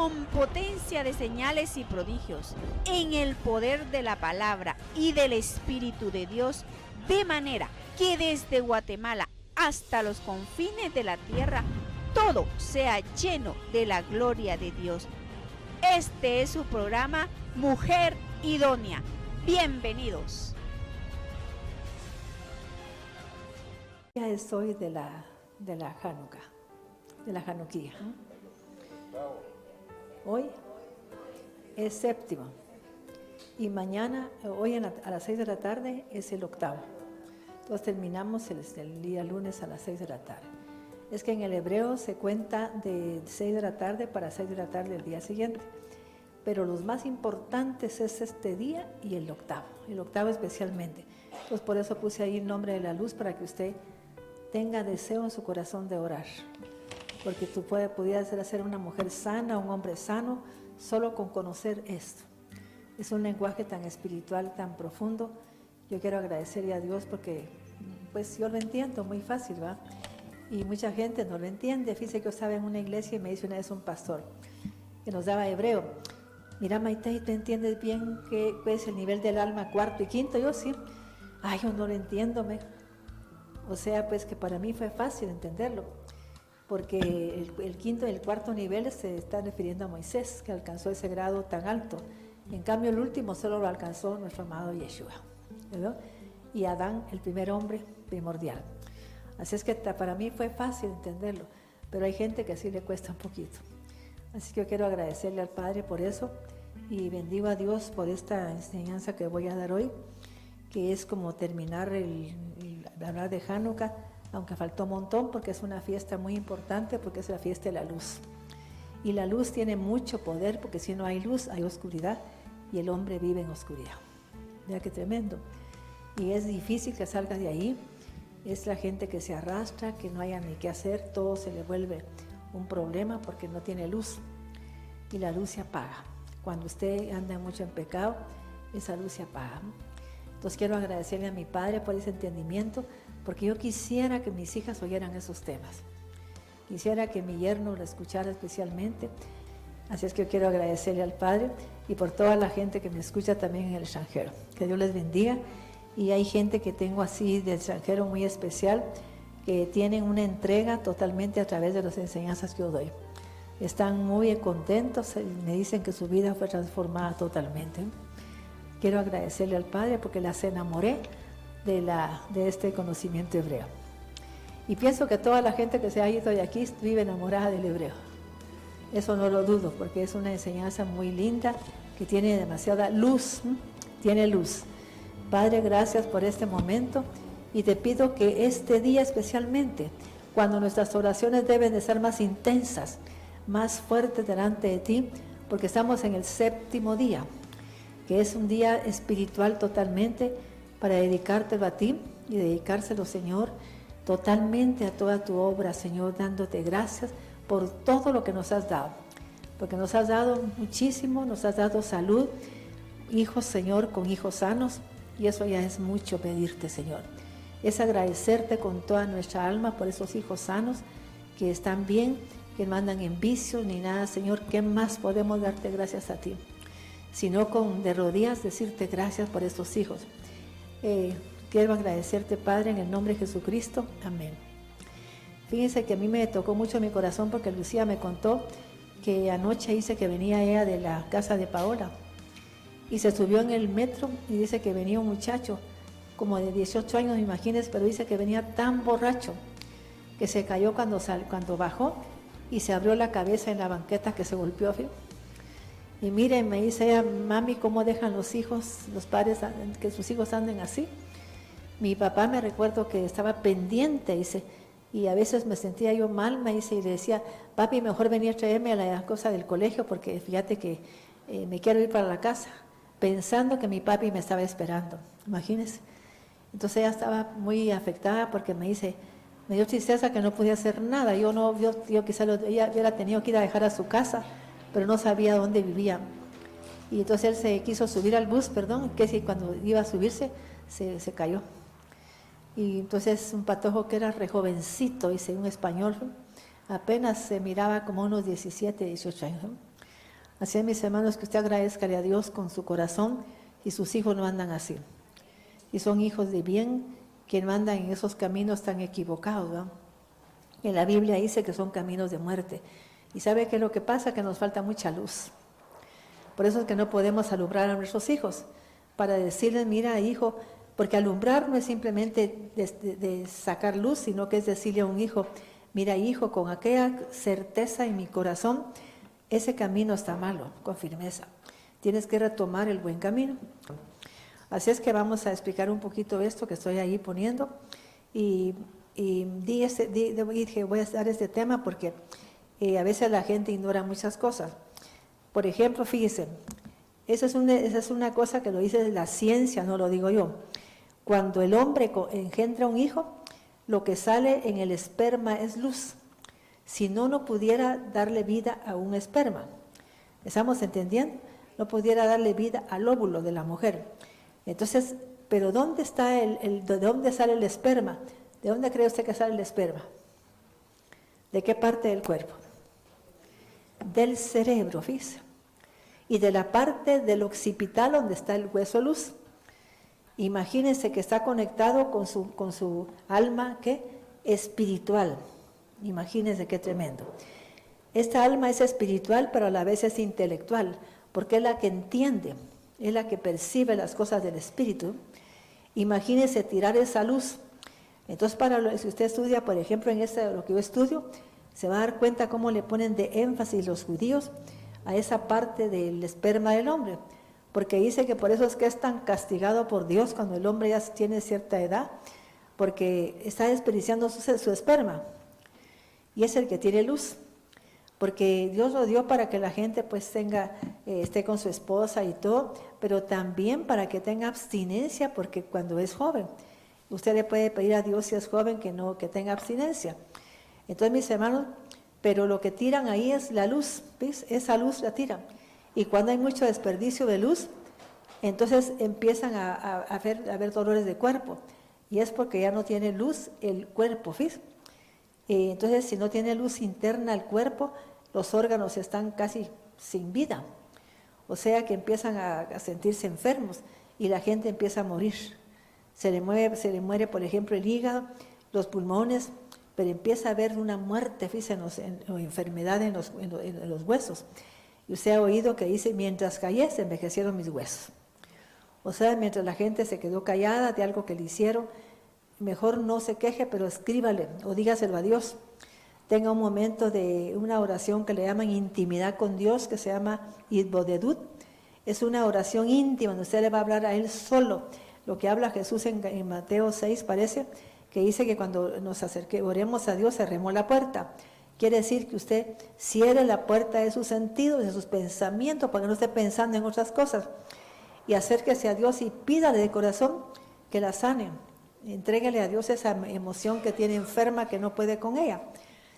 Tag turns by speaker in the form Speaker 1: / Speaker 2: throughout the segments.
Speaker 1: con potencia de señales y prodigios, en el poder de la palabra y del Espíritu de Dios, de manera que desde Guatemala hasta los confines de la tierra, todo sea lleno de la gloria de Dios. Este es su programa Mujer Idónea. Bienvenidos.
Speaker 2: Ya soy de la Hanukkah, de la Hanukkah. Hoy es séptimo y mañana, hoy a las 6 de la tarde es el octavo. Entonces terminamos el día lunes a las 6 de la tarde. Es que en el hebreo se cuenta de 6 de la tarde para 6 de la tarde el día siguiente. Pero los más importantes es este día y el octavo especialmente. Entonces por eso puse ahí el nombre de la luz para que usted tenga deseo en su corazón de orar. Porque tú pudieras ser una mujer sana, un hombre sano, solo con conocer esto. Es un lenguaje tan espiritual, tan profundo. Yo quiero agradecerle a Dios porque pues yo lo entiendo muy fácil, ¿va? Y mucha gente no lo entiende. Fíjese que yo estaba en una iglesia y me dice una vez un pastor que nos daba hebreo. Mira, Maite, ¿tú entiendes bien qué es el nivel del alma cuarto y quinto? Yo sí. Ay, yo no lo entiendo, O sea, pues que para mí fue fácil entenderlo, porque el quinto y el cuarto nivel se están refiriendo a Moisés, que alcanzó ese grado tan alto. En cambio, el último solo lo alcanzó nuestro amado Yeshua, ¿verdad? Y Adán, el primer hombre primordial. Así es que para mí fue fácil entenderlo, pero hay gente que sí le cuesta un poquito. Así que yo quiero agradecerle al Padre por eso y bendigo a Dios por esta enseñanza que voy a dar hoy, que es como terminar hablar de Hanukkah, aunque faltó un montón porque es una fiesta muy importante, porque es la fiesta de la luz. Y la luz tiene mucho poder porque si no hay luz hay oscuridad y el hombre vive en oscuridad. Vea qué tremendo. Y es difícil que salga de ahí. Es la gente que se arrastra, que no haya ni qué hacer, todo se le vuelve un problema porque no tiene luz. Y la luz se apaga. Cuando usted anda mucho en pecado, esa luz se apaga. Entonces quiero agradecerle a mi Padre por ese entendimiento, porque yo quisiera que mis hijas oyeran esos temas. Quisiera que mi yerno lo escuchara especialmente. Así es que yo quiero agradecerle al Padre y por toda la gente que me escucha también en el extranjero. Que Dios les bendiga. Y hay gente que tengo así de extranjero muy especial, que tienen una entrega totalmente a través de las enseñanzas que yo doy. Están muy contentos, me dicen que su vida fue transformada totalmente. Quiero agradecerle al Padre porque las enamoré de este conocimiento hebreo. Y pienso que toda la gente que se ha ido de aquí vive enamorada del hebreo. Eso no lo dudo, porque es una enseñanza muy linda, que tiene demasiada luz, tiene luz. Padre, gracias por este momento y te pido que este día especialmente, cuando nuestras oraciones deben de ser más intensas, más fuertes delante de ti, porque estamos en el séptimo día, que es un día espiritual totalmente para dedicártelo a ti y dedicárselo, Señor, totalmente a toda tu obra, Señor, dándote gracias por todo lo que nos has dado, porque nos has dado muchísimo, nos has dado salud, hijos, Señor, con hijos sanos, y eso ya es mucho pedirte, Señor. Es agradecerte con toda nuestra alma por esos hijos sanos que están bien, que no andan en vicios ni nada, Señor. ¿Qué más podemos darte gracias a ti? Sino con de rodillas decirte gracias por estos hijos. Quiero agradecerte, Padre, en el nombre de Jesucristo. Amén. Fíjense que a mí me tocó mucho mi corazón porque Lucía me contó que anoche dice que venía ella de la casa de Paola y se subió en el metro y dice que venía un muchacho como de 18 años, imagínense, pero dice que venía tan borracho que se cayó cuando bajó y se abrió la cabeza en la banqueta, que se golpeó. ¿sí? Y miren, me dice ella, mami, ¿cómo dejan los hijos, los padres, que sus hijos anden así? Mi papá me recuerdo que estaba pendiente, dice, y a veces me sentía yo mal, me dice, y le decía, papi, mejor venía a traerme a la cosa del colegio porque fíjate que me quiero ir para la casa, pensando que mi papi me estaba esperando, imagínense. Entonces ella estaba muy afectada porque me dice, me dio tristeza que no podía hacer nada, yo quizá ella hubiera tenido que ir a dejar a su casa, pero no sabía dónde vivía. Y entonces él se quiso subir al bus, que si cuando iba a subirse se cayó. Y entonces un patojo que era re jovencito, dice, un español, apenas se miraba como unos 17, 18 años. Así es, mis hermanos, que usted agradezcale a Dios con su corazón y sus hijos no andan así. Y son hijos de bien que no andan en esos caminos tan equivocados, ¿no? En la Biblia dice que son caminos de muerte. ¿Y sabe qué es lo que pasa? Que nos falta mucha luz. Por eso es que no podemos alumbrar a nuestros hijos, para decirles, mira, hijo, porque alumbrar no es simplemente de sacar luz, sino que es decirle a un hijo, mira, hijo, con aquella certeza en mi corazón, ese camino está malo, con firmeza. Tienes que retomar el buen camino. Así es que vamos a explicar un poquito esto que estoy ahí poniendo. Y dije, voy a dar este tema porque a veces la gente ignora muchas cosas. Por ejemplo, fíjese, esa es una cosa que lo dice la ciencia, no lo digo yo. Cuando el hombre engendra un hijo, lo que sale en el esperma es luz. Si no, no pudiera darle vida a un esperma. ¿Estamos entendiendo? No pudiera darle vida al óvulo de la mujer. Entonces, ¿pero dónde está de dónde sale el esperma? ¿De dónde cree usted que sale el esperma? ¿De qué parte del cuerpo? Del cerebro, fíjese. Y de la parte del occipital donde está el hueso luz. Imagínense que está conectado con su alma, ¿qué? Espiritual. Imagínense qué tremendo. Esta alma es espiritual, pero a la vez es intelectual, porque es la que entiende, es la que percibe las cosas del espíritu. Imagínense tirar esa luz. Entonces, si usted estudia, por ejemplo, en lo que yo estudio, se va a dar cuenta cómo le ponen de énfasis los judíos a esa parte del esperma del hombre, porque dice que por eso es que es tan castigado por Dios cuando el hombre ya tiene cierta edad, porque está desperdiciando su esperma, y es el que tiene luz, porque Dios lo dio para que la gente pues esté con su esposa y todo, pero también para que tenga abstinencia, porque cuando es joven, usted le puede pedir a Dios si es joven que tenga abstinencia. Entonces, mis hermanos, pero lo que tiran ahí es la luz, ¿ves? Esa luz la tiran. Y cuando hay mucho desperdicio de luz, entonces empiezan a haber dolores de cuerpo. Y es porque ya no tiene luz el cuerpo, ¿ves? Entonces, si no tiene luz interna el cuerpo, los órganos están casi sin vida. O sea que empiezan a sentirse enfermos y la gente empieza a morir. Se le muere, por ejemplo, el hígado, los pulmones, pero empieza a haber una muerte, fíjense, o enfermedad en los huesos. Y usted ha oído que dice, mientras callé, se envejecieron mis huesos. O sea, mientras la gente se quedó callada de algo que le hicieron, mejor no se queje, pero escríbale o dígaselo a Dios. Tenga un momento de una oración que le llaman intimidad con Dios, que se llama Idbodedut. Es una oración íntima, donde usted le va a hablar a Él solo. Lo que habla Jesús en Mateo 6, parece, que dice que cuando oremos a Dios, cerremos la puerta. Quiere decir que usted cierre la puerta de sus sentidos, de sus pensamientos, para que no esté pensando en otras cosas. Y acérquese a Dios y pídale de corazón que la sane. Entréguele a Dios esa emoción que tiene enferma, que no puede con ella.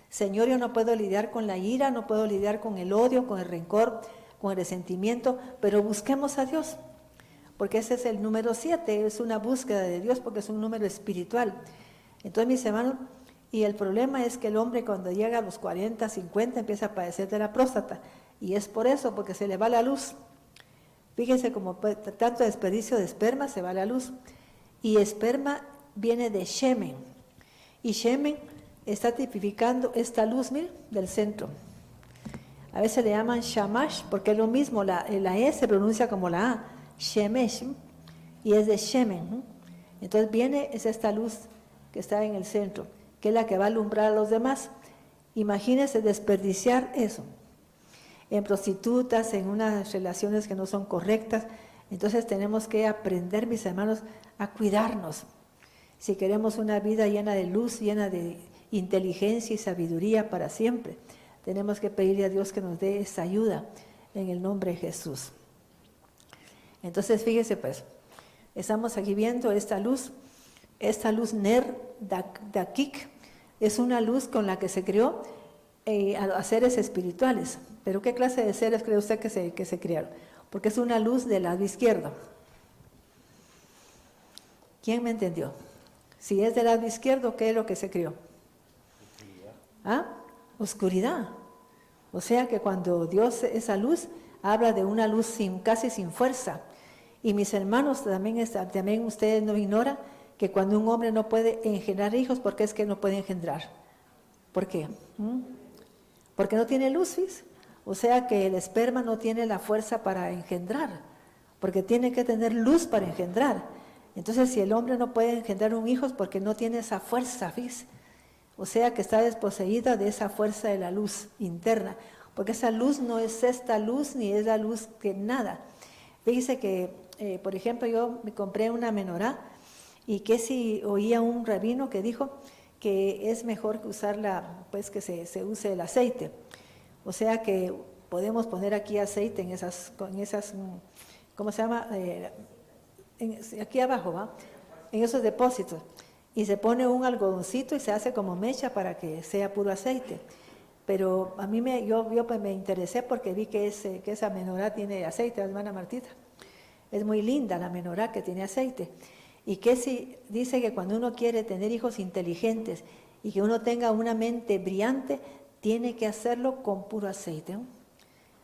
Speaker 2: Señor, yo no puedo lidiar con la ira, no puedo lidiar con el odio, con el rencor, con el resentimiento, pero busquemos a Dios. Porque ese es el número 7, es una búsqueda de Dios, porque es un número espiritual. Entonces, mis hermanos, y el problema es que el hombre cuando llega a los 40, 50, empieza a padecer de la próstata. Y es por eso, porque se le va la luz. Fíjense como tanto desperdicio de esperma, se va la luz. Y esperma viene de Shemen. Y Shemen está tipificando esta luz, miren, del centro. A veces le llaman Shamash, porque es lo mismo, la E se pronuncia como la A. Shemesh, y es de Shemen. Entonces es esta luz que está en el centro, que es la que va a alumbrar a los demás. Imagínense desperdiciar eso en prostitutas, en unas relaciones que no son correctas. Entonces tenemos que aprender, mis hermanos, a cuidarnos. Si queremos una vida llena de luz, llena de inteligencia y sabiduría para siempre, tenemos que pedirle a Dios que nos dé esa ayuda en el nombre de Jesús. Entonces, fíjese pues, estamos aquí viendo esta luz Ner Dakik, es una luz con la que se creó a seres espirituales. ¿Pero qué clase de seres cree usted que se crearon? Porque es una luz del lado izquierdo. ¿Quién me entendió? Si es del lado izquierdo, ¿qué es lo que se creó? ¿Ah? Oscuridad. O sea que cuando Dios, esa luz, habla de una luz casi sin fuerza. Y mis hermanos, también ustedes no ignoran que cuando un hombre no puede engendrar hijos, ¿por qué es que no puede engendrar? ¿Por qué? Porque no tiene luz, ¿ves? O sea que el esperma no tiene la fuerza para engendrar, porque tiene que tener luz para engendrar. Entonces, si el hombre no puede engendrar un hijo es porque no tiene esa fuerza, ¿ves? O sea que está desposeída de esa fuerza de la luz interna, porque esa luz no es esta luz ni es la luz que nada. Fíjese que, por ejemplo, yo me compré una menorá y que si oía un rabino que dijo que es mejor que usarla, pues que se use el aceite. O sea que podemos poner aquí aceite en esas ¿cómo se llama? Aquí abajo, ¿va? En esos depósitos. Y se pone un algodoncito y se hace como mecha para que sea puro aceite. Pero a mí yo pues me interesé porque vi que esa menorá tiene aceite, hermana Martita. Es muy linda la menorá que tiene aceite. Y que si dice que cuando uno quiere tener hijos inteligentes y que uno tenga una mente brillante, tiene que hacerlo con puro aceite.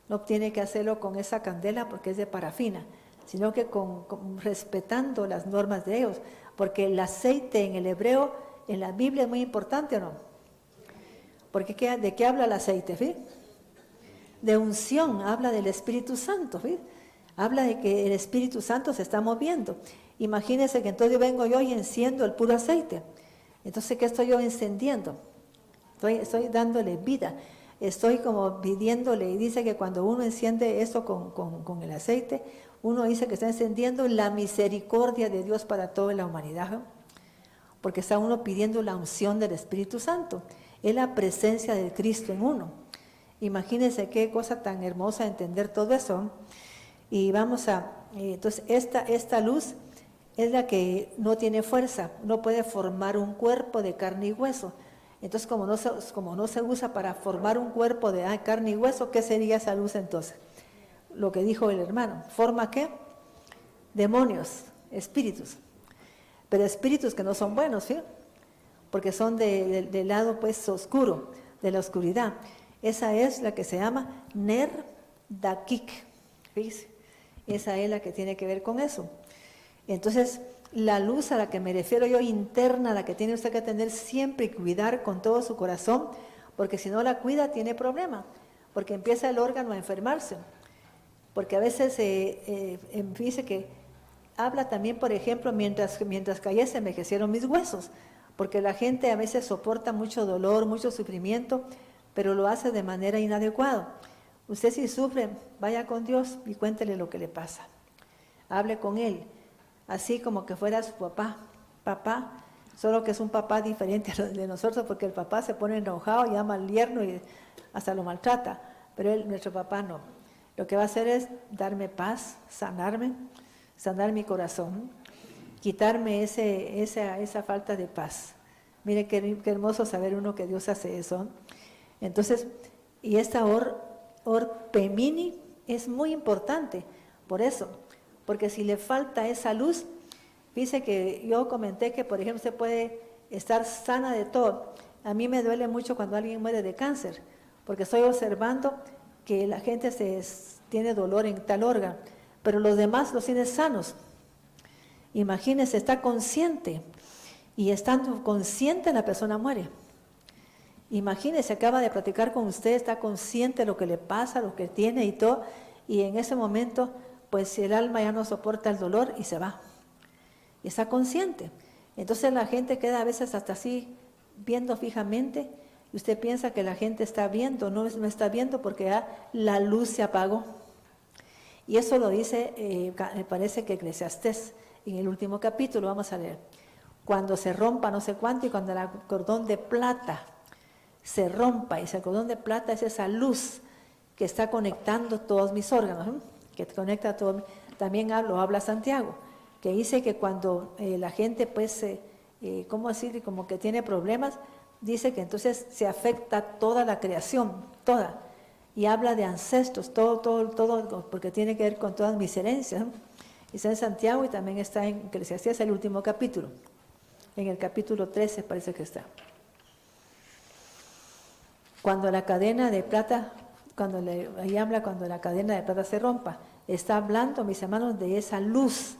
Speaker 2: No tiene que hacerlo con esa candela porque es de parafina, sino que respetando las normas de ellos. Porque el aceite en el hebreo, en la Biblia es muy importante, ¿o no? Porque ¿de qué habla el aceite? ¿Sí? De unción, habla del Espíritu Santo, ¿sí? Habla de que el Espíritu Santo se está moviendo. Imagínense que entonces vengo yo y enciendo el puro aceite. Entonces, ¿qué estoy yo encendiendo? Estoy dándole vida. Estoy como pidiéndole, y dice que cuando uno enciende eso con el aceite, uno dice que está encendiendo la misericordia de Dios para toda la humanidad, ¿no? Porque está uno pidiendo la unción del Espíritu Santo. Es la presencia de Cristo en uno. Imagínense qué cosa tan hermosa entender todo eso, ¿no? Y entonces esta luz es la que no tiene fuerza, no puede formar un cuerpo de carne y hueso. Entonces, como no se usa para formar un cuerpo de carne y hueso, ¿qué sería esa luz entonces? Lo que dijo el hermano, ¿forma qué? Demonios, espíritus. Pero espíritus que no son buenos, ¿sí? Porque son del lado pues oscuro, de la oscuridad. Esa es la que se llama Ner Dakik, ¿veis? Esa es la que tiene que ver con eso. Entonces, la luz a la que me refiero yo, interna, la que tiene usted que tener siempre y cuidar con todo su corazón, porque si no la cuida tiene problema, porque empieza el órgano a enfermarse. Porque a veces dice que habla también, por ejemplo, mientras callé se envejecieron mis huesos, porque la gente a veces soporta mucho dolor, mucho sufrimiento, pero lo hace de manera inadecuada. Usted si sufre, vaya con Dios y cuéntele lo que le pasa. Hable con Él, así como que fuera su papá, solo que es un papá diferente a de nosotros, porque el papá se pone enojado, llama al yerno y hasta lo maltrata, pero nuestro papá no. Lo que va a hacer es darme paz, sanar mi corazón, quitarme esa falta de paz. Mire qué hermoso saber uno que Dios hace eso. Entonces, y esta Orpemini es muy importante, por eso, porque si le falta esa luz, dice que yo comenté que, por ejemplo, se puede estar sana de todo. A mí me duele mucho cuando alguien muere de cáncer, porque estoy observando que la gente tiene dolor en tal órgano, pero los demás los tienen sanos. Imagínense, está consciente, y estando consciente la persona muere. Imagínese, acaba de platicar con usted, está consciente de lo que le pasa, lo que tiene y todo, y en ese momento, pues el alma ya no soporta el dolor y se va. Y está consciente. Entonces la gente queda a veces hasta así, viendo fijamente, y usted piensa que la gente está viendo, no está viendo porque ya la luz se apagó. Y eso lo dice, me parece que Eclesiastés, en el último capítulo, vamos a leer. Cuando se rompa no sé cuánto, y cuando el cordón de plata se rompa, y ese cordón de plata es esa luz que está conectando todos mis órganos, ¿no? Que conecta todo. También habla Santiago, que dice que cuando la gente pues, ¿cómo decir? Como que tiene problemas, dice que entonces se afecta toda la creación, toda, y habla de ancestros, todo, porque tiene que ver con todas mis herencias, ¿no? Y está en Santiago y también está en Eclesiastés, el último capítulo, en el capítulo 13 parece que está. Cuando la cadena de plata ahí habla cuando la cadena de plata se rompa. Está hablando, mis hermanos, de esa luz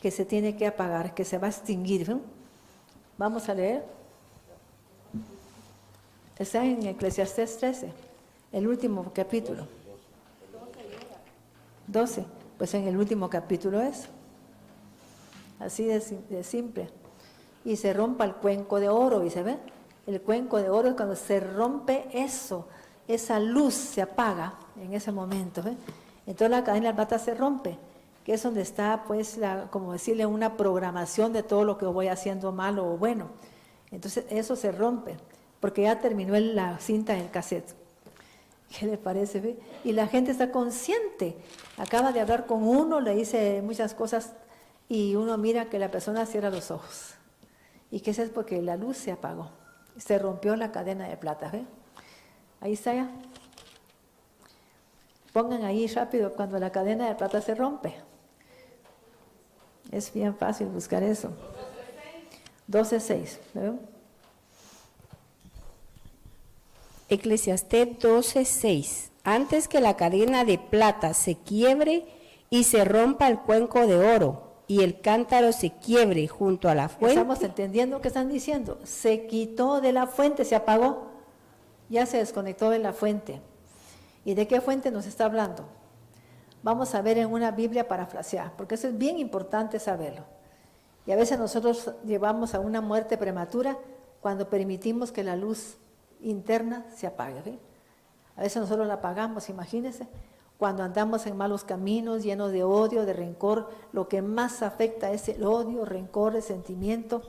Speaker 2: que se tiene que apagar, que se va a extinguir. ¿Sí? Vamos a leer. Está en Eclesiastés 13, el último capítulo. 12, pues en el último capítulo es. Así de simple. Y se rompa el cuenco de oro, ¿y se ve? El cuenco de oro es cuando se rompe eso, esa luz se apaga en ese momento. ¿Ve? Entonces la cadena de plata se rompe, que es donde está, pues, como decirle, una programación de todo lo que voy haciendo malo o bueno. Entonces eso se rompe, porque ya terminó la cinta del cassette. ¿Qué le parece? ¿Ve? Y la gente está consciente. Acaba de hablar con uno, le dice muchas cosas y uno mira que la persona cierra los ojos. Y que eso es porque la luz se apagó. Se rompió la cadena de plata. ¿Ve? Ahí está ya. Pongan ahí rápido cuando la cadena de plata se rompe. Es bien fácil buscar eso. 12:6. ¿Ve?
Speaker 3: Eclesiastés 12:6. Antes que la cadena de plata se quiebre y se rompa el cuenco de oro y el cántaro se quiebre junto a la fuente.
Speaker 2: Estamos entendiendo lo que están diciendo. Se quitó de la fuente, se apagó. Ya se desconectó de la fuente. ¿Y de qué fuente nos está hablando? Vamos a ver en una Biblia parafraseada, porque eso es bien importante saberlo. Y a veces nosotros llevamos a una muerte prematura cuando permitimos que la luz interna se apague. ¿Sí? A veces nosotros la apagamos, imagínense, cuando andamos en malos caminos, llenos de odio, de rencor. Lo que más afecta es el odio, rencor, resentimiento,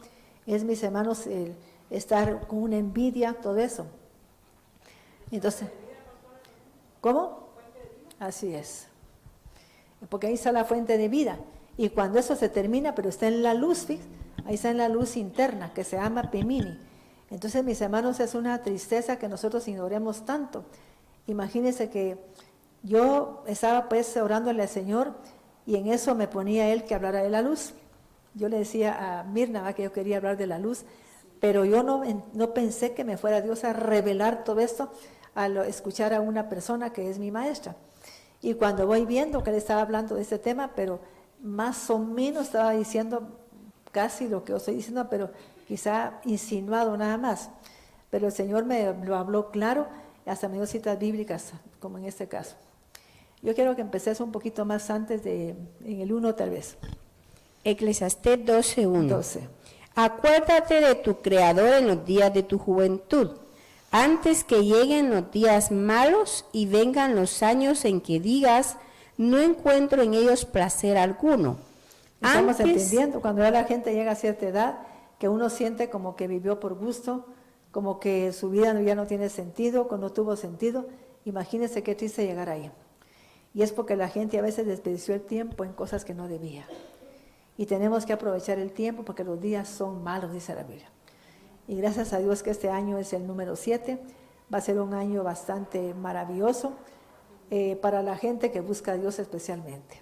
Speaker 2: es, mis hermanos, el estar con una envidia, todo eso. Entonces, ¿cómo? Así es, porque ahí está la fuente de vida, y cuando eso se termina, pero está en la luz, ¿sí? Ahí está en la luz interna, que se llama Pemini. Entonces, mis hermanos, es una tristeza que nosotros ignoremos tanto. Imagínense que yo estaba pues orándole al Señor y en eso me ponía Él que hablara de la luz. Yo le decía a Mirna que yo quería hablar de la luz, pero yo no pensé que me fuera Dios a revelar todo esto al escuchar a una persona que es mi maestra. Y cuando voy viendo que Él estaba hablando de este tema, pero más o menos estaba diciendo casi lo que yo estoy diciendo, pero quizá insinuado nada más, pero el Señor me lo habló claro, hasta me dio citas bíblicas, como en este caso. Yo quiero que empecés un poquito más antes en el 1 tal vez.
Speaker 3: Eclesiastés 12:1.
Speaker 2: 12.
Speaker 3: Acuérdate de tu Creador en los días de tu juventud, antes que lleguen los días malos y vengan los años en que digas, no encuentro en ellos placer alguno.
Speaker 2: Estamos entendiendo, cuando ya la gente llega a cierta edad, que uno siente como que vivió por gusto, como que su vida ya no tiene sentido, cuando no tuvo sentido. Imagínense qué triste llegar ahí. Y es porque la gente a veces desperdició el tiempo en cosas que no debía. Y tenemos que aprovechar el tiempo porque los días son malos, dice la Biblia. Y gracias a Dios que este año es el número 7, va a ser un año bastante maravilloso para la gente que busca a Dios especialmente.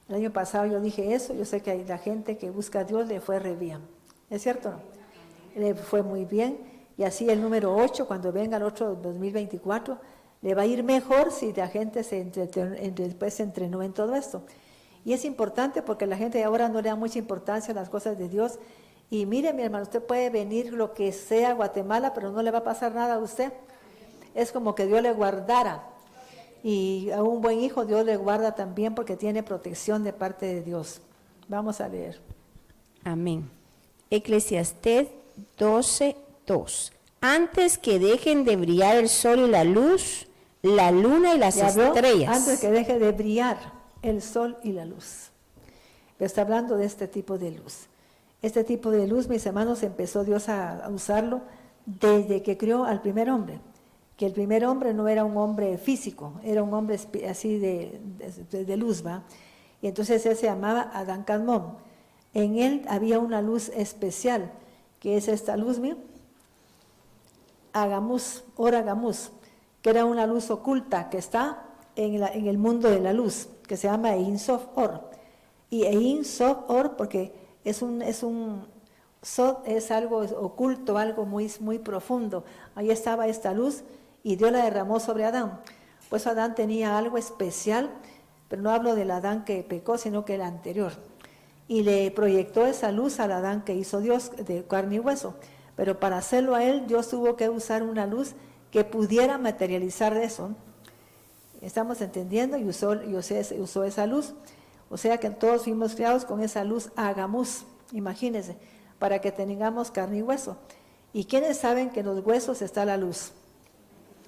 Speaker 2: El año pasado yo dije eso, yo sé que hay la gente que busca a Dios le fue re bien. ¿Es cierto o no? Le fue muy bien, y así el número 8, cuando venga el otro 2024, le va a ir mejor si la gente después se entrenó en todo esto. Y es importante porque la gente ahora no le da mucha importancia a las cosas de Dios. Y mire, mi hermano, usted puede venir lo que sea a Guatemala, pero no le va a pasar nada a usted. Es como que Dios le guardara. Y a un buen hijo Dios le guarda también porque tiene protección de parte de Dios. Vamos a leer.
Speaker 3: Amén. Eclesiastés 12:2. Antes que dejen de brillar el sol y la luz, la luna y las estrellas.
Speaker 2: Antes que deje de brillar el sol y la luz. Pero está hablando de este tipo de luz. Este tipo de luz, mis hermanos, empezó Dios a usarlo desde que creó al primer hombre. Que el primer hombre no era un hombre físico, era un hombre así de luz, ¿va? Y entonces él se llamaba Adán Cadmón. En él había una luz especial, que es esta luz, mira, Agamús, Oragamús, que era una luz oculta que está en el mundo de la luz, que se llama Ein Sof Or. Y Ein Sof Or porque es algo oculto, algo muy, muy profundo. Ahí estaba esta luz y Dios la derramó sobre Adán. Pues Adán tenía algo especial, pero no hablo del Adán que pecó, sino que el anterior. Y le proyectó esa luz al Adán que hizo Dios de carne y hueso. Pero para hacerlo a él, Dios tuvo que usar una luz que pudiera materializar eso. ¿Estamos entendiendo? Y usó esa luz. O sea que todos fuimos creados con esa luz Agamus, imagínense, para que tengamos carne y hueso. ¿Y quiénes saben que en los huesos está la luz?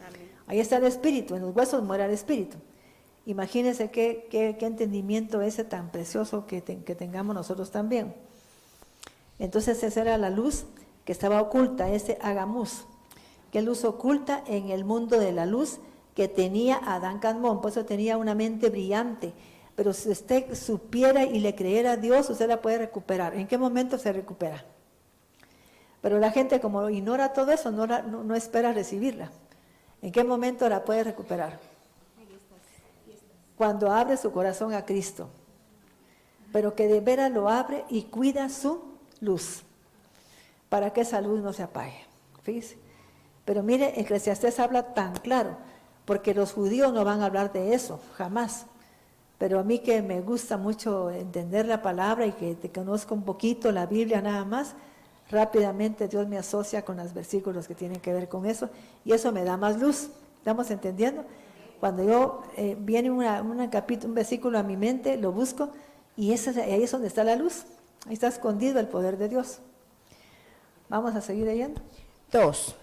Speaker 2: Amén. Ahí está el espíritu, en los huesos muere el espíritu. Imagínense qué entendimiento ese tan precioso que tengamos nosotros también. Entonces esa era la luz que estaba oculta, ese Agamus, que luz oculta en el mundo de la luz que tenía Adán Cadmón. Por eso tenía una mente brillante. Pero si usted supiera y le creyera a Dios, usted la puede recuperar. ¿En qué momento se recupera? Pero la gente, como ignora todo eso, no espera recibirla. ¿En qué momento la puede recuperar? Cuando abre su corazón a Cristo. Pero que de veras lo abre y cuida su luz, para que esa luz no se apague. Fíjese. Pero mire, Eclesiastés habla tan claro, porque los judíos no van a hablar de eso, jamás. Pero a mí que me gusta mucho entender la palabra y que te conozco un poquito la Biblia nada más, rápidamente Dios me asocia con los versículos que tienen que ver con eso, y eso me da más luz. ¿Estamos entendiendo? Cuando yo viene un versículo a mi mente, lo busco, y ahí es donde está la luz. Ahí está escondido el poder de Dios. Vamos a seguir leyendo.
Speaker 3: 2.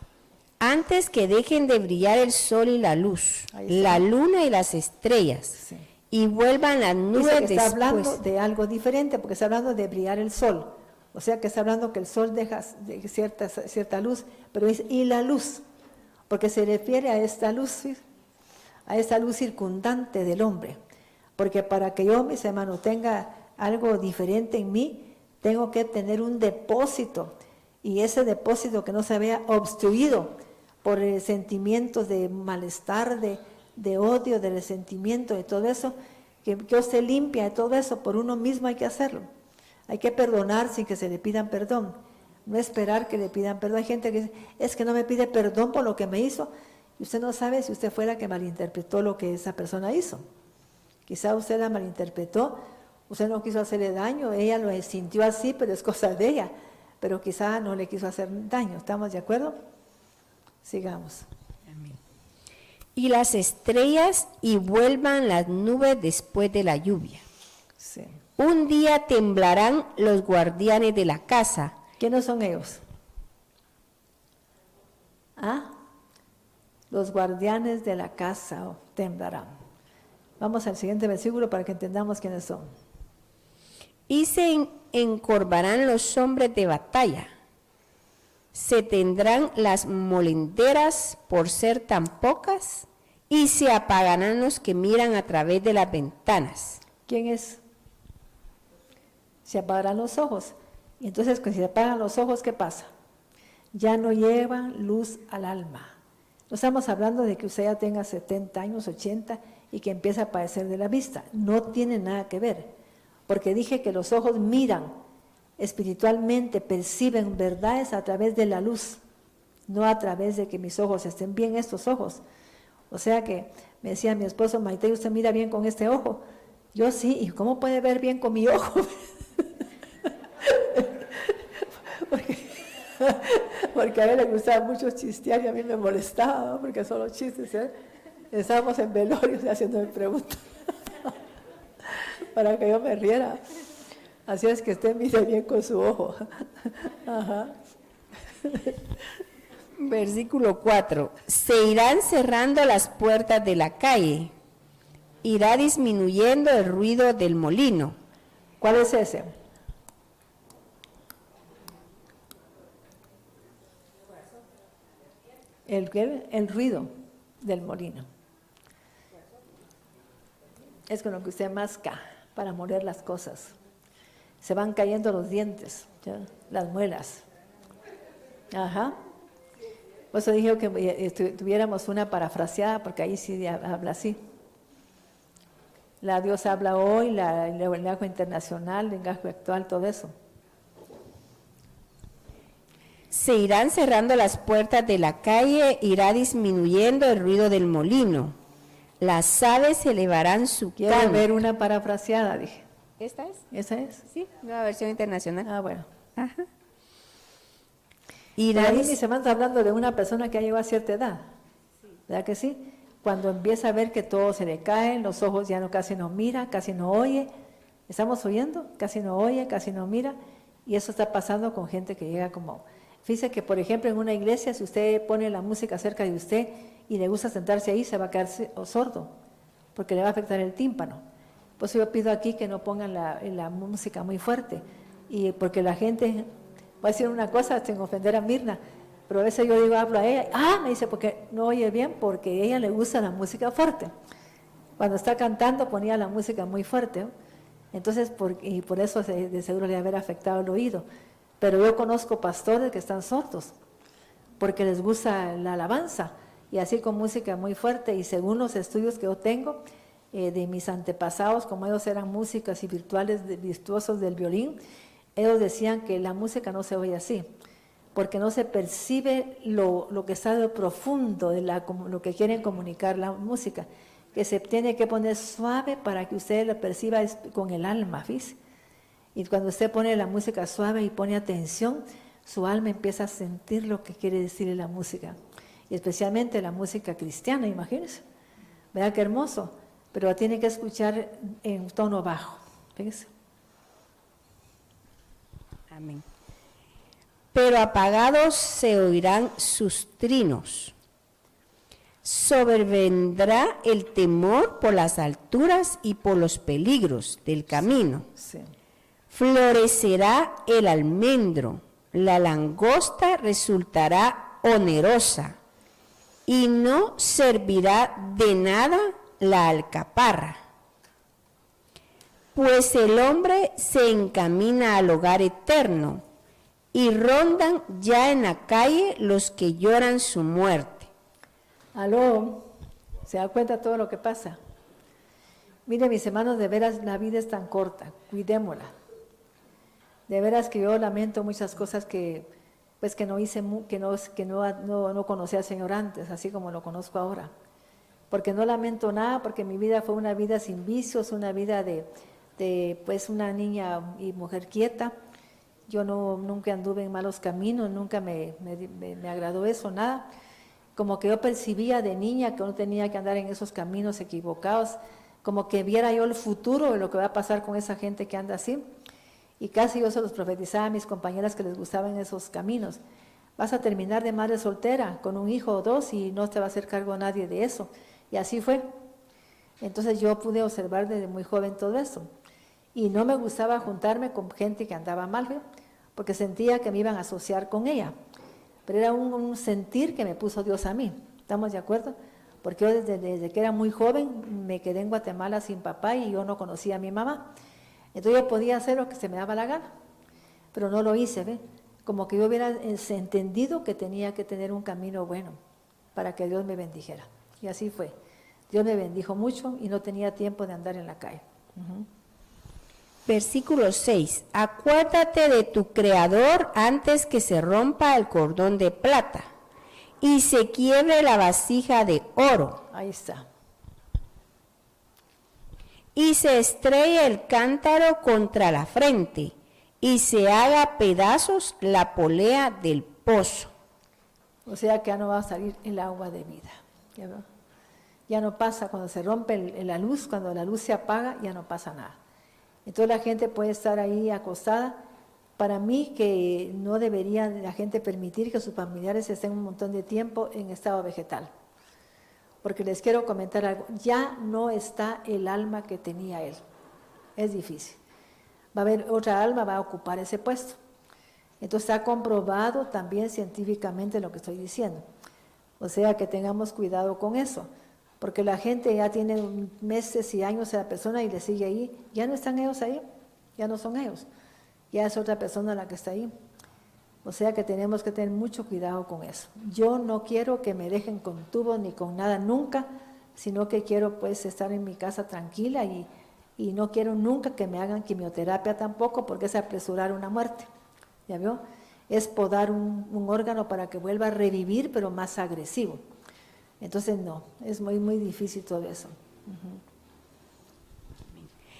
Speaker 3: Antes que dejen de brillar el sol y la luz, la luna y las estrellas, sí, y vuelvan las nubes después.
Speaker 2: Está hablando de algo diferente, porque está hablando de brillar el sol. O sea que está hablando que el sol deja cierta luz, pero es y la luz, porque se refiere a esta luz, ¿sí?, a esta luz circundante del hombre. Porque para que yo, mis hermanos, tenga algo diferente en mí, tengo que tener un depósito, y ese depósito que no se vea obstruido por sentimientos de malestar, de odio, de resentimiento, de todo eso, que usted limpia de todo eso, por uno mismo hay que hacerlo. Hay que perdonar sin que se le pidan perdón, no esperar que le pidan perdón. Hay gente que dice, es que no me pide perdón por lo que me hizo, y usted no sabe si usted fuera que malinterpretó lo que esa persona hizo. Quizá usted la malinterpretó, usted no quiso hacerle daño, ella lo sintió así, pero es cosa de ella, pero quizá no le quiso hacer daño. ¿Estamos de acuerdo? Sigamos.
Speaker 3: Amén. Y las estrellas y vuelvan las nubes después de la lluvia.
Speaker 2: Sí.
Speaker 3: Un día temblarán los guardianes de la casa.
Speaker 2: ¿Quiénes son ellos? ¿Ah? Los guardianes de la casa temblarán. Vamos al siguiente versículo para que entendamos quiénes son.
Speaker 3: Y se encorvarán los hombres de batalla. Se tendrán las molinderas por ser tan pocas, y se apagarán los que miran a través de las ventanas.
Speaker 2: ¿Quién es? Se apagarán los ojos. Y entonces, cuando se apagan los ojos, ¿qué pasa? Ya no llevan luz al alma. No estamos hablando de que usted ya tenga 70 años, 80, y que empiece a padecer de la vista. No tiene nada que ver. Porque dije que los ojos miran espiritualmente, perciben verdades a través de la luz, no a través de que mis ojos estén bien estos ojos. O sea que me decía mi esposo, Maite, ¿usted mira bien con este ojo? Yo sí, ¿y cómo puede ver bien con mi ojo? porque a él le gustaba mucho chistear y a mí me molestaba, ¿no? Porque son los chistes, ¿eh? Estábamos en velorios haciéndome preguntas para que yo me riera. Así es que usted mire bien con su ojo. Ajá.
Speaker 3: Versículo 4. Se irán cerrando las puertas de la calle. Irá disminuyendo el ruido del molino.
Speaker 2: ¿Cuál es ese? El ruido del molino. Es con lo que usted masca para moler las cosas. Se van cayendo los dientes, ¿ya? Las muelas. Ajá. Por eso dije que tuviéramos una parafraseada, porque ahí sí habla así. La Dios habla hoy, el lenguaje internacional, el lenguaje actual, todo eso.
Speaker 3: Se irán cerrando las puertas de la calle, irá disminuyendo el ruido del molino. las aves elevarán su
Speaker 2: Quiero
Speaker 3: canto.
Speaker 2: ver una parafraseada, dije.
Speaker 3: ¿Esta es?
Speaker 2: ¿Esa es?
Speaker 3: Sí, nueva versión internacional.
Speaker 2: Ah, bueno.
Speaker 3: Ajá. Y
Speaker 2: Por ahí
Speaker 3: las-
Speaker 2: mis hermanos hablando de una persona que ya llegó a cierta edad. ¿Verdad que sí? Cuando empieza a ver que todo se le cae, los ojos ya no casi no mira, casi no oye. ¿Estamos oyendo? Casi no oye, casi no mira. Y eso está pasando con gente que llega como... Fíjese que, por ejemplo, en una iglesia, si usted pone la música cerca de usted y le gusta sentarse ahí, se va a quedar sordo, porque le va a afectar el tímpano. Pues yo pido aquí que no pongan la música muy fuerte, y porque la gente, voy a decir una cosa sin ofender a Mirna, pero a veces yo digo, hablo a ella, me dice, porque no oye bien, porque a ella le gusta la música fuerte. Cuando está cantando ponía la música muy fuerte, ¿no? Entonces, y por eso de seguro le haber afectado el oído. Pero yo conozco pastores que están sordos, porque les gusta la alabanza, y así con música muy fuerte, y según los estudios que yo tengo, de mis antepasados, como ellos eran músicos y virtuosos del violín, ellos decían que la música no se oye así, porque no se percibe lo que está de profundo de lo que quieren comunicar la música, que se tiene que poner suave para que usted lo perciba con el alma, ¿fíjese? Y cuando usted pone la música suave y pone atención, su alma empieza a sentir lo que quiere decirle la música, y especialmente la música cristiana, imagínense. ¿Verdad qué hermoso? Pero tiene que escuchar en tono bajo. Fíjese.
Speaker 3: Amén. Pero apagados se oirán sus trinos. Sobrevendrá el temor por las alturas y por los peligros del camino.
Speaker 2: Sí.
Speaker 3: Florecerá el almendro, la langosta resultará onerosa y no servirá de nada la alcaparra. Pues el hombre se encamina al hogar eterno y rondan ya en la calle los que lloran su muerte.
Speaker 2: Aló, ¿se da cuenta de todo lo que pasa? Mire, mis hermanos, de veras la vida es tan corta, cuidémosla. De veras que yo lamento muchas cosas que no hice, que no conocí al Señor antes, así como lo conozco ahora. Porque no lamento nada, porque mi vida fue una vida sin vicios, una vida de pues una niña y mujer quieta. Yo nunca anduve en malos caminos, nunca me agradó eso, nada. Como que yo percibía de niña que no tenía que andar en esos caminos equivocados, como que viera yo el futuro de lo que va a pasar con esa gente que anda así. Y casi yo se los profetizaba a mis compañeras que les gustaban esos caminos. Vas a terminar de madre soltera, con un hijo o dos, y no te va a hacer cargo nadie de eso. Y así fue. Entonces yo pude observar desde muy joven todo eso. Y no me gustaba juntarme con gente que andaba mal, ¿ve? Porque sentía que me iban a asociar con ella. Pero era un sentir que me puso Dios a mí. ¿Estamos de acuerdo? Porque yo desde que era muy joven me quedé en Guatemala sin papá y yo no conocía a mi mamá. Entonces yo podía hacer lo que se me daba la gana, pero no lo hice, ¿ve? Como que yo hubiera entendido que tenía que tener un camino bueno para que Dios me bendijera. Y así fue. Dios me bendijo mucho y no tenía tiempo de andar en la calle.
Speaker 3: Versículo 6. Acuérdate de tu Creador antes que se rompa el cordón de plata y se quiebre la vasija de oro
Speaker 2: Ahí está.
Speaker 3: y se estrelle el cántaro contra la frente y se haga pedazos la polea del pozo.
Speaker 2: O sea que ya no va a salir el agua de vida. ¿Ya veo? Ya no pasa cuando se rompe la luz, cuando la luz se apaga, ya no pasa nada. Entonces la gente puede estar ahí acostada. Para mí que no debería la gente permitir que sus familiares estén un montón de tiempo en estado vegetal. Porque les quiero comentar algo, ya no está el alma que tenía él. Es difícil. Va a haber otra alma, va a ocupar ese puesto. Entonces está comprobado también científicamente lo que estoy diciendo. O sea que tengamos cuidado con eso. Porque la gente ya tiene meses y años a la persona y le sigue ahí. Ya no están ellos ahí, ya no son ellos. Ya es otra persona la que está ahí. O sea que tenemos que tener mucho cuidado con eso. Yo no quiero que me dejen con tubos ni con nada nunca, sino que quiero pues estar en mi casa tranquila y no quiero nunca que me hagan quimioterapia tampoco, porque es apresurar una muerte. ¿Ya vio? Es podar un órgano para que vuelva a revivir, pero más agresivo. Entonces no, es muy, muy difícil todo eso.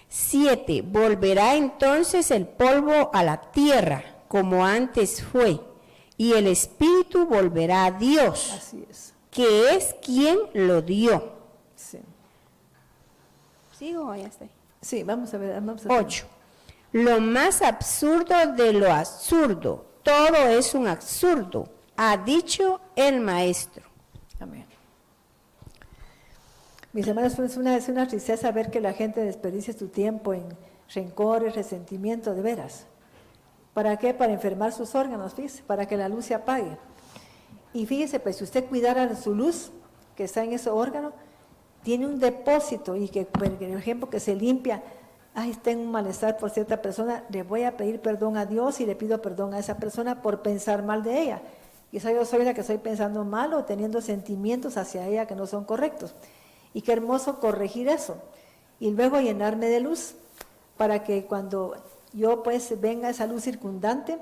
Speaker 3: 7. Volverá entonces el polvo a la tierra, como antes fue, y el espíritu volverá a Dios,
Speaker 2: Así es.
Speaker 3: que es quien lo dio.
Speaker 2: Sí,
Speaker 3: ¿Sigo o ya estoy?
Speaker 2: sí, vamos a ver. Vamos a ver.
Speaker 3: 8. Lo más absurdo de lo absurdo, todo es un absurdo, ha dicho el maestro.
Speaker 2: Amén. Mis hermanos, es una tristeza ver que la gente desperdicie su tiempo en rencores, resentimiento, de veras. ¿Para qué? Para enfermar sus órganos, fíjese, para que la luz se apague. Y fíjese, pues si usted cuidara de su luz, que está en ese órgano, tiene un depósito y que, por ejemplo, que se limpia, tengo un malestar por cierta persona, le voy a pedir perdón a Dios y le pido perdón a esa persona por pensar mal de ella. Quizá yo soy la que estoy pensando mal o teniendo sentimientos hacia ella que no son correctos. Y qué hermoso corregir eso. Y luego llenarme de luz para que cuando yo pues venga esa luz circundante,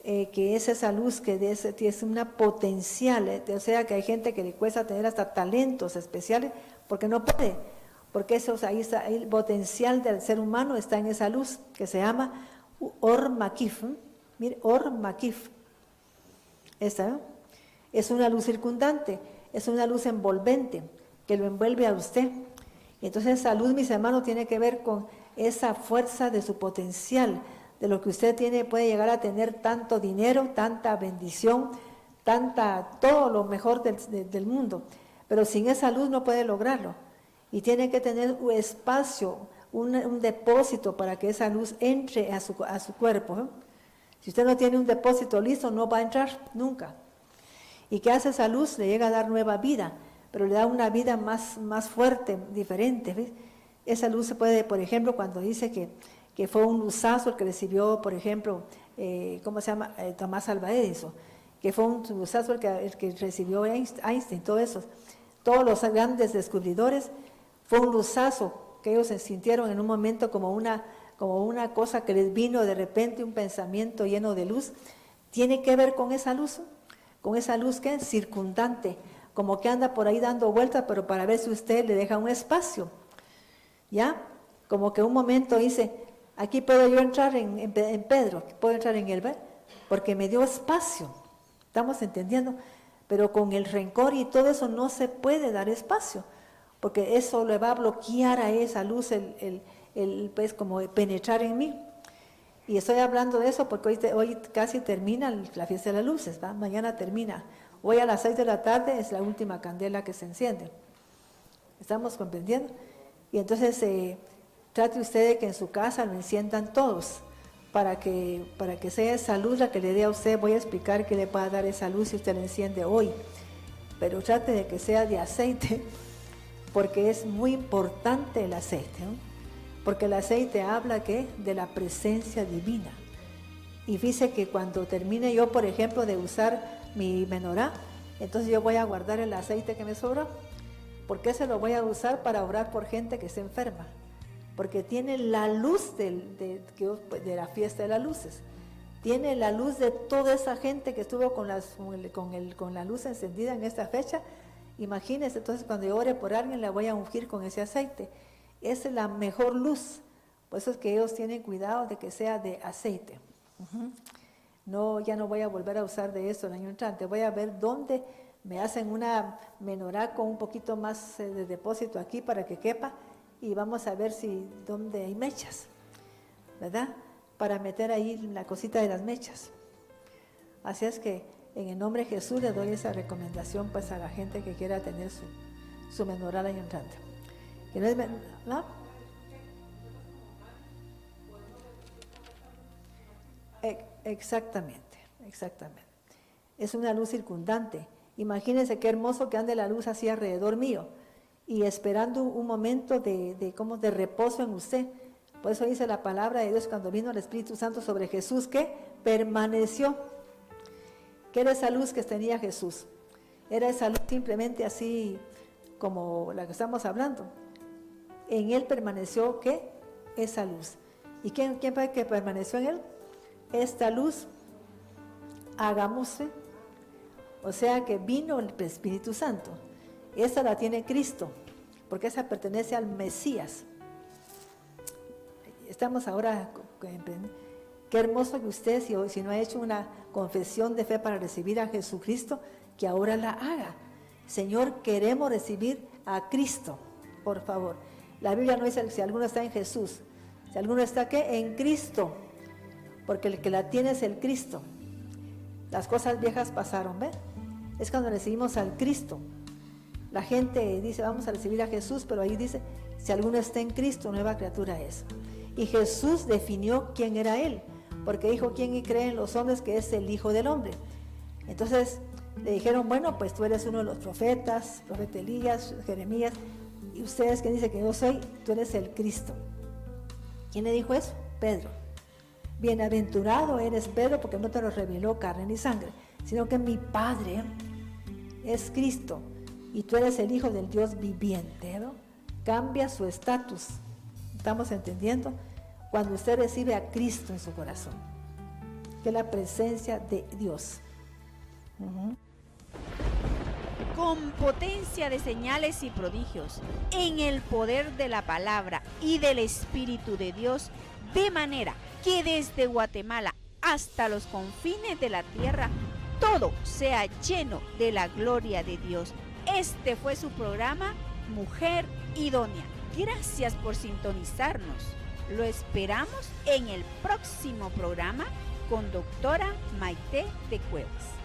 Speaker 2: que es esa luz que es una potencial, o sea que hay gente que le cuesta tener hasta talentos especiales porque no puede, porque eso, ahí está, el potencial del ser humano está en esa luz que se llama Or Makif. Mire, Or Makif. Esta, ¿no? Es una luz circundante, es una luz envolvente que lo envuelve a usted. Y entonces esa luz, mis hermanos, tiene que ver con esa fuerza de su potencial, de lo que usted tiene, puede llegar a tener tanto dinero, tanta bendición, todo lo mejor del mundo. Pero sin esa luz no puede lograrlo. Y tiene que tener un espacio, un depósito para que esa luz entre a su cuerpo, ¿eh? Si usted no tiene un depósito listo, no va a entrar nunca. ¿Y qué hace esa luz? Le llega a dar nueva vida, pero le da una vida más fuerte, diferente. ¿Ves? Esa luz se puede, por ejemplo, cuando dice que fue un luzazo el que recibió, por ejemplo, ¿cómo se llama? Tomás Alva Edison, que fue un luzazo el que recibió Einstein, todo eso. Todos los grandes descubridores, fue un luzazo que ellos se sintieron en un momento como una cosa que les vino de repente, un pensamiento lleno de luz. Tiene que ver con esa luz que es circundante, como que anda por ahí dando vueltas, pero para ver si usted le deja un espacio, ¿ya? Como que un momento dice, aquí puedo yo entrar en Pedro, puedo entrar en él, ¿ver? Porque me dio espacio, ¿estamos entendiendo? Pero con el rencor y todo eso no se puede dar espacio, porque eso le va a bloquear a esa luz pues como penetrar en mí. Y estoy hablando de eso porque hoy casi termina la fiesta de las luces, ¿va? Mañana termina. Hoy a las 6 de la tarde es la última candela que se enciende. ¿Estamos comprendiendo? Y entonces trate usted de que en su casa lo enciendan todos, para que sea esa luz la que le dé a usted. Voy a explicar qué le va a dar esa luz si usted la enciende hoy. Pero trate de que sea de aceite, porque es muy importante el aceite, ¿no? Porque el aceite habla ¿qué? De la presencia divina. Y fíjese que cuando termine yo, por ejemplo, de usar mi menorá, entonces yo voy a guardar el aceite que me sobró. ¿Por qué se lo voy a usar? Para orar por gente que se enferma. Porque tiene la luz de la fiesta de las luces. Tiene la luz de toda esa gente que estuvo con la luz encendida en esta fecha. Imagínense, entonces cuando yo ore por alguien, la voy a ungir con ese aceite. Esa es la mejor luz. Por eso es que ellos tienen cuidado de que sea de aceite. No, ya no voy a volver a usar de eso el año entrante. Voy a ver dónde me hacen una menorá con un poquito más de depósito aquí para que quepa. Y vamos a ver dónde hay mechas, ¿verdad? Para meter ahí la cosita de las mechas. Así es que en el nombre de Jesús le doy esa recomendación pues a la gente que quiera tener su menorá el año entrante. Que no es, ¿no? Exactamente. Es una luz circundante. Imagínense qué hermoso que ande la luz así alrededor mío y esperando un momento de reposo en usted. Por eso dice la palabra de Dios cuando vino el Espíritu Santo sobre Jesús, que permaneció. ¿Qué era esa luz que tenía Jesús? Era esa luz simplemente así como la que estamos hablando. En él permaneció, ¿qué? Esa luz. ¿Y quién fue que permaneció en él? Esta luz, hagámosle. O sea que vino el Espíritu Santo. esa la tiene Cristo, porque esa pertenece al Mesías. Estamos ahora, qué hermoso que usted, si no ha hecho una confesión de fe para recibir a Jesucristo, que ahora la haga. Señor, queremos recibir a Cristo, por favor. La Biblia no dice si alguno está en Jesús, si alguno está ¿qué? En Cristo, porque el que la tiene es el Cristo. Las cosas viejas pasaron, ¿ve? Es cuando recibimos al Cristo. La gente dice, vamos a recibir a Jesús, pero ahí dice, si alguno está en Cristo, nueva criatura es. Y Jesús definió quién era Él, porque dijo, ¿quién cree en los hombres que es el Hijo del Hombre? Entonces le dijeron, bueno, pues tú eres uno de los profetas, profeta Elías, Jeremías, y ustedes que dicen que yo soy, tú eres el Cristo. ¿Quién le dijo eso? Pedro. Bienaventurado eres Pedro, porque no te lo reveló carne ni sangre, sino que mi Padre es Cristo, y tú eres el Hijo del Dios viviente, ¿no? Cambia su estatus. ¿Estamos entendiendo? Cuando usted recibe a Cristo en su corazón, que es la presencia de Dios.
Speaker 1: Con potencia de señales y prodigios, en el poder de la palabra y del Espíritu de Dios, de manera que desde Guatemala hasta los confines de la tierra, todo sea lleno de la gloria de Dios. Este fue su programa, Mujer Idónea. Gracias por sintonizarnos. Lo esperamos en el próximo programa con doctora Maite de Cuevas.